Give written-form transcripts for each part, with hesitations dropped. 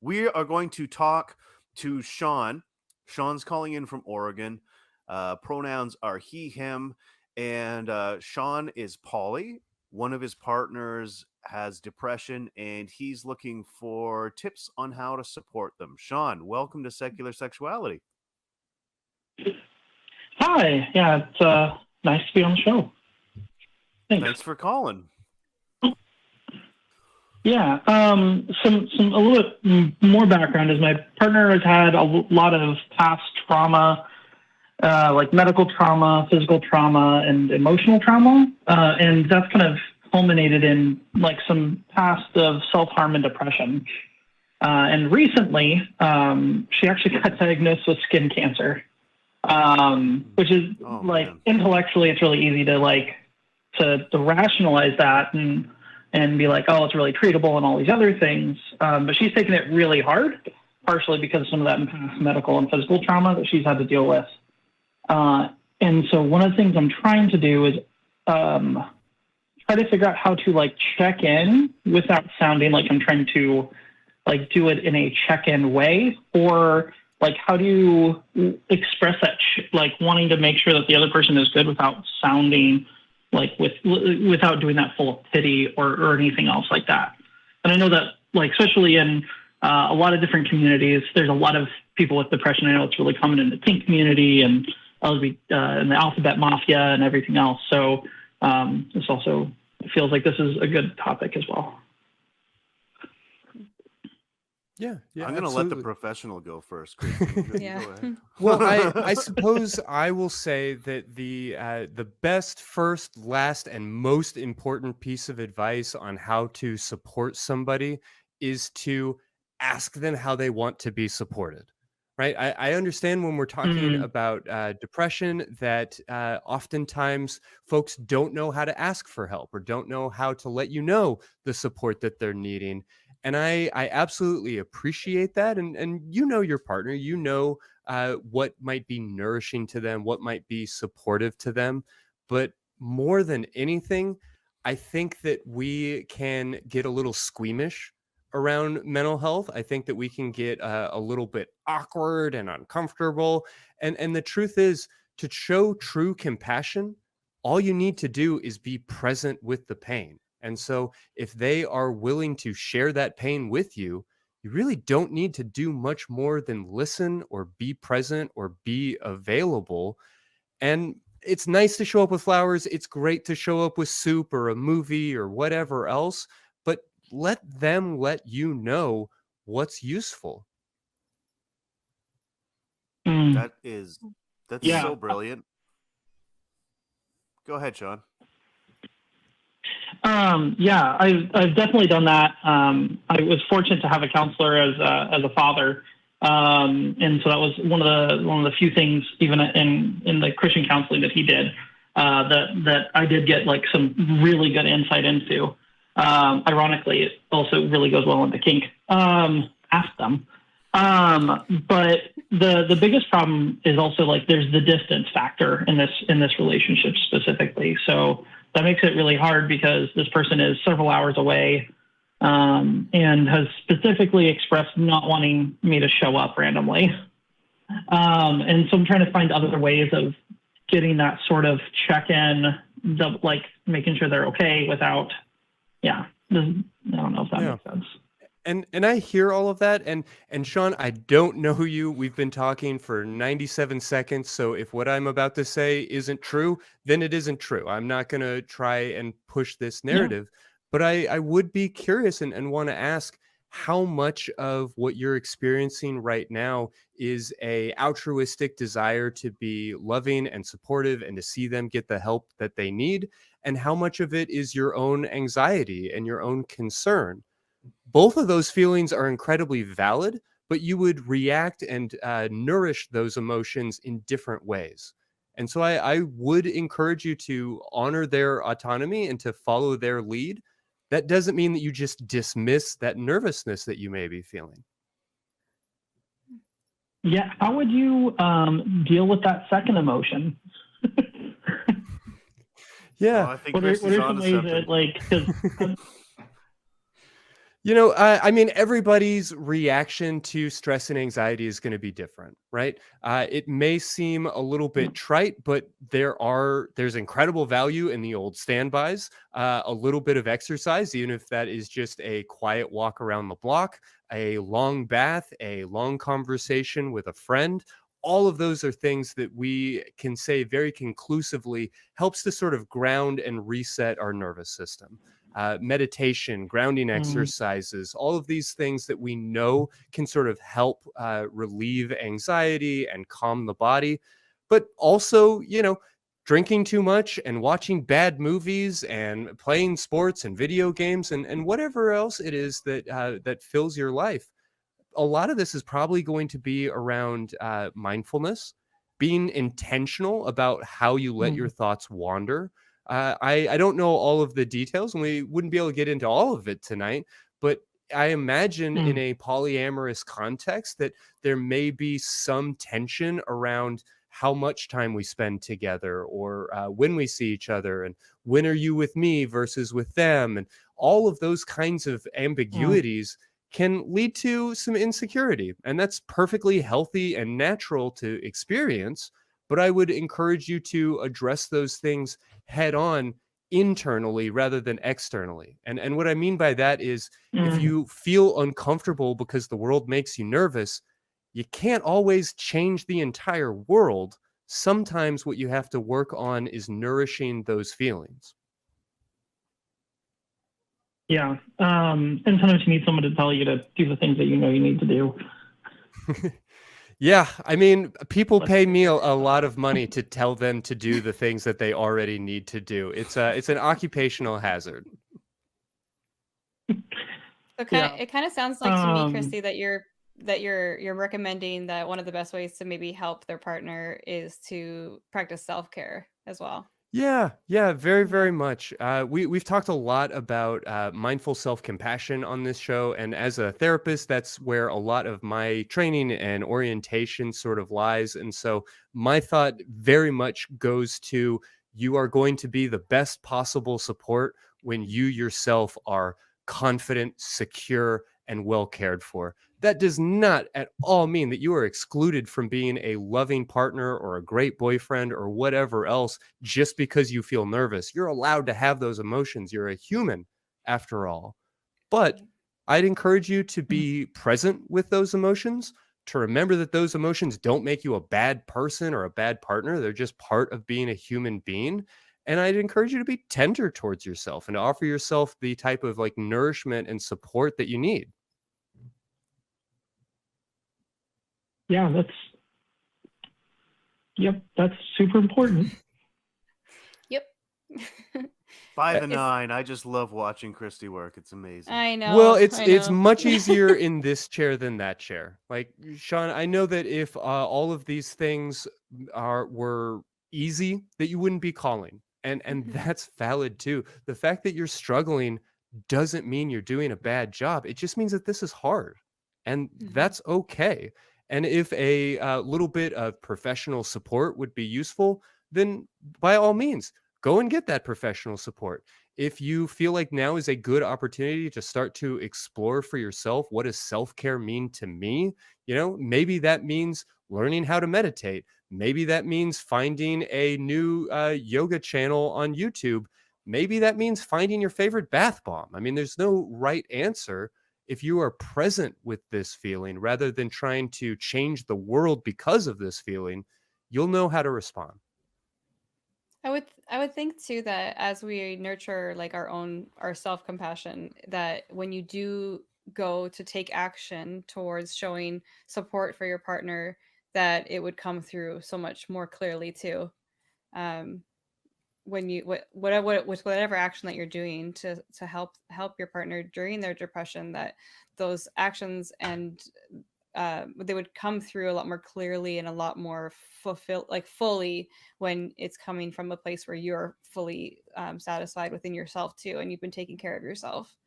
We are going to talk to Shawn. Shawn's calling in from Oregon. Pronouns are he, him, and Shawn is poly. One of his partners has depression, and he's looking for tips on how to support them. Shawn, welcome to Secular Sexuality. Hi. Yeah, it's nice to be on the show. Thanks for calling. Yeah, a little bit more background is my partner has had a lot of past trauma, like medical trauma, physical trauma, and emotional trauma, and that's kind of culminated in like some past of self-harm and depression. And recently, she actually got diagnosed with skin cancer, which is intellectually, it's really easy to rationalize that and be like, oh, it's really treatable and all these other things. But she's taken it really hard, partially because of some of that past medical and physical trauma that she's had to deal with. And so one of the things I'm trying to do is try to figure out how to check in without sounding like I'm trying to do it in a check-in way, or how do you express that wanting to make sure that the other person is good without sounding without doing that full of pity or anything else like that. And I know that especially in a lot of different communities, there's a lot of people with depression. I know it's really common in the kink community and in the alphabet mafia and everything else. So this also feels like this is a good topic as well. Yeah, I'm going to let the professional go first. Christy. Yeah. Go ahead. Well, I suppose I will say that the best, first, last, and most important piece of advice on how to support somebody is to ask them how they want to be supported. Right? I understand when we're talking about depression that oftentimes folks don't know how to ask for help or don't know how to let you know the support that they're needing. And I absolutely appreciate that. And you know your partner, you know what might be nourishing to them, what might be supportive to them. But more than anything, I think that we can get a little squeamish around mental health. I think that we can get a little bit awkward and uncomfortable. And the truth is, to show true compassion, all you need to do is be present with the pain. And so if they are willing to share that pain with you, you really don't need to do much more than listen or be present or be available. And it's nice to show up with flowers. It's great to show up with soup or a movie or whatever else, but let them let you know what's useful. That's so brilliant. Go ahead, Shawn. I've definitely done that. I was fortunate to have a counselor as a father, and so that was one of the few things, even in the Christian counseling that he did, that I did get some really good insight into. Ironically, it also really goes well into kink. Ask them. But the biggest problem is also there's the distance factor in this relationship specifically. So that makes it really hard because this person is several hours away, and has specifically expressed not wanting me to show up randomly. And so I'm trying to find other ways of getting that sort of check-in, making sure they're okay without, I don't know if that makes sense. And I hear all of that. And Shawn, I don't know you. We've been talking for 97 seconds. So if what I'm about to say isn't true, then it isn't true. I'm not going to try and push this narrative. Yeah. But I would be curious and want to ask how much of what you're experiencing right now is a altruistic desire to be loving and supportive and to see them get the help that they need, and how much of it is your own anxiety and your own concern. Both of those feelings are incredibly valid, but you would react and nourish those emotions in different ways. And so I would encourage you to honor their autonomy and to follow their lead. That doesn't mean that you just dismiss that nervousness that you may be feeling. Yeah. How would you deal with that second emotion? Yeah. Well, I think Christy's on to something. I mean, everybody's reaction to stress and anxiety is going to be different, right? It may seem a little Yeah. bit trite, but there's incredible value in the old standbys. A little bit of exercise, even if that is just a quiet walk around the block, a long bath, a long conversation with a friend. All of those are things that we can say very conclusively helps to sort of ground and reset our nervous system. Meditation, grounding Mm, exercises, all of these things that we know can sort of help relieve anxiety and calm the body. But also, drinking too much and watching bad movies and playing sports and video games and whatever else it is that fills your life, a lot of this is probably going to be around mindfulness, being intentional about how you let your mm, thoughts wander. I don't know all of the details, and we wouldn't be able to get into all of it tonight, but I imagine in mm, a polyamorous context that there may be some tension around how much time we spend together or when we see each other and when are you with me versus with them, and all of those kinds of mm. ambiguities can lead to some insecurity. And that's perfectly healthy and natural to experience. But I would encourage you to address those things head on internally rather than externally. And what I mean by that is if Mm. you feel uncomfortable because the world makes you nervous, you can't always change the entire world. Sometimes what you have to work on is nourishing those feelings. Yeah. And sometimes you need someone to tell you to do the things that you know you need to do. Yeah, I mean, people But pay me a lot of money to tell them to do the things that they already need to do. It's an occupational hazard. So yeah. it kind of sounds like to me, Um, Christy, that you're recommending that one of the best ways to maybe help their partner is to practice self-care as well. Yeah, yeah, very, Yeah. very much. We've talked a lot about mindful self compassion on this show, and as a therapist, that's where a lot of my training and orientation sort of lies. And so, my thought very much goes to you are going to be the best possible support when you yourself are confident, secure, and well cared for. That does not at all mean that you are excluded from being a loving partner or a great boyfriend or whatever else just because you feel nervous. You're allowed to have those emotions. You're a human after all. But Right. I'd encourage you to be present with those emotions, to remember that those emotions don't make you a bad person or a bad partner. They're just part of being a human being. And I'd encourage you to be tender towards yourself and to offer yourself the type of like nourishment and support that you need. yeah, that's super important. Yep. By Uh, the It's nine, I just love watching Christy work. It's amazing. Well, it's I it's know. much easier in this chair than that chair. Like Sean, I know that if all of these things were easy, that you wouldn't be calling, and Mhm. that's valid too. The fact that you're struggling doesn't mean you're doing a bad job. It just means that this is hard, and Mhm. that's okay. And if a little bit of professional support would be useful, then by all means, go and get that professional support. If you feel like now is a good opportunity to start to explore for yourself, what does self-care mean to me? Maybe that means learning how to meditate. Maybe that means finding a new yoga channel on YouTube. Maybe that means finding your favorite bath bomb. I mean, there's no right answer. If you are present with this feeling rather than trying to change the world because of this feeling, you'll know how to respond. I would think too that as we nurture like our self-compassion, that when you do go to take action towards showing support for your partner, that it would come through so much more clearly too. Um, when you with whatever action that you're doing to help your partner during their depression, that those actions and they would come through a lot more clearly and a lot more fully when it's coming from a place where you're fully satisfied within yourself too, and you've been taking care of yourself.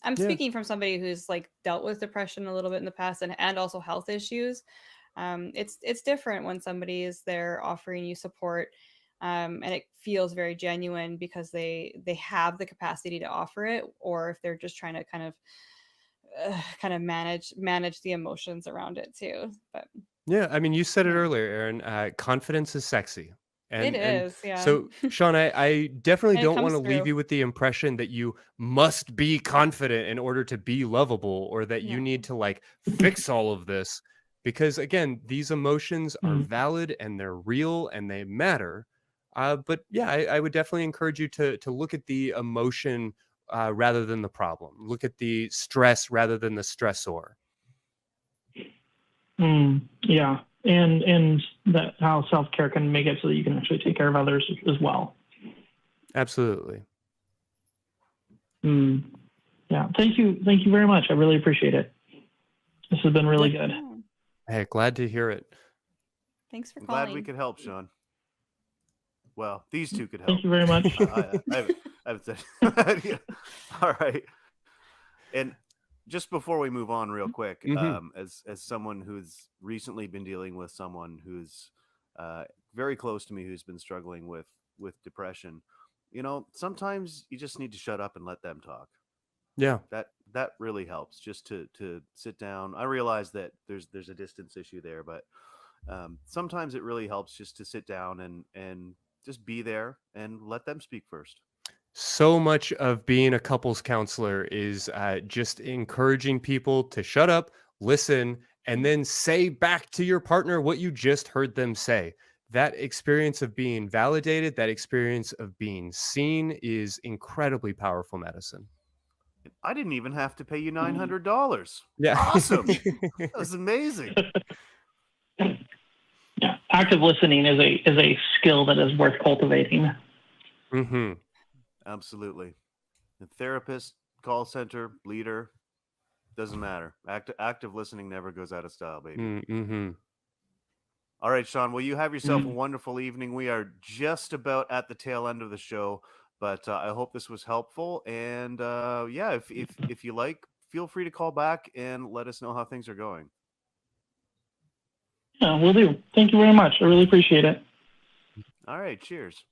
I'm Yeah. speaking from somebody who's like dealt with depression a little bit in the past and also health issues. It's different when somebody is there offering you support, and it feels very genuine because they have the capacity to offer it, or if they're just trying to kind of kind of manage the emotions around it too. But Yeah, I mean, you said it yeah, earlier, Erin. Confidence is sexy, it and is. Yeah, so Shawn, I definitely and it don't want comes to leave through. you with the impression that you must be confident in order to be lovable, or that you No. need to like fix all of this, because again, these emotions are Mm. valid and they're real and they matter. But yeah, I would definitely encourage you to look at the emotion rather than the problem. Look at the stress rather than the stressor. Yeah, and that how self-care can make it so that you can actually take care of others as well. Absolutely. Yeah, thank you very much. I really appreciate it. This has been really good. Yeah. Hey, glad to hear it. Thanks for I'm glad we calling. could help, Shawn. Well, these two could help. Thank you very much. I haven't said. Yeah. All right. And just before we move on, real quick, as someone who's recently been dealing with someone who's very close to me, who's been struggling with depression, sometimes you just need to shut up and let them talk. Yeah. That really helps. Just to sit down. I realize that there's a distance issue there, but sometimes it really helps just to sit down and just be there and let them speak first. So much of being a couples counselor is just encouraging people to shut up, listen, and then say back to your partner what you just heard them say. That experience of being validated, that experience of being seen is incredibly powerful medicine. I didn't even have to pay you $900. Yeah. Awesome. That was amazing. Yeah, active listening is a skill that is worth cultivating. Mm-hmm. Absolutely. The therapist, call center, leader, doesn't matter. Active listening never goes out of style, baby. Mm-hmm. All right, Shawn. Well, you have yourself a wonderful evening. We are just about at the tail end of the show, but I hope this was helpful. And yeah, if you like, feel free to call back and let us know how things are going. Yeah, will do. Thank you very much. I really appreciate it. All right. Cheers.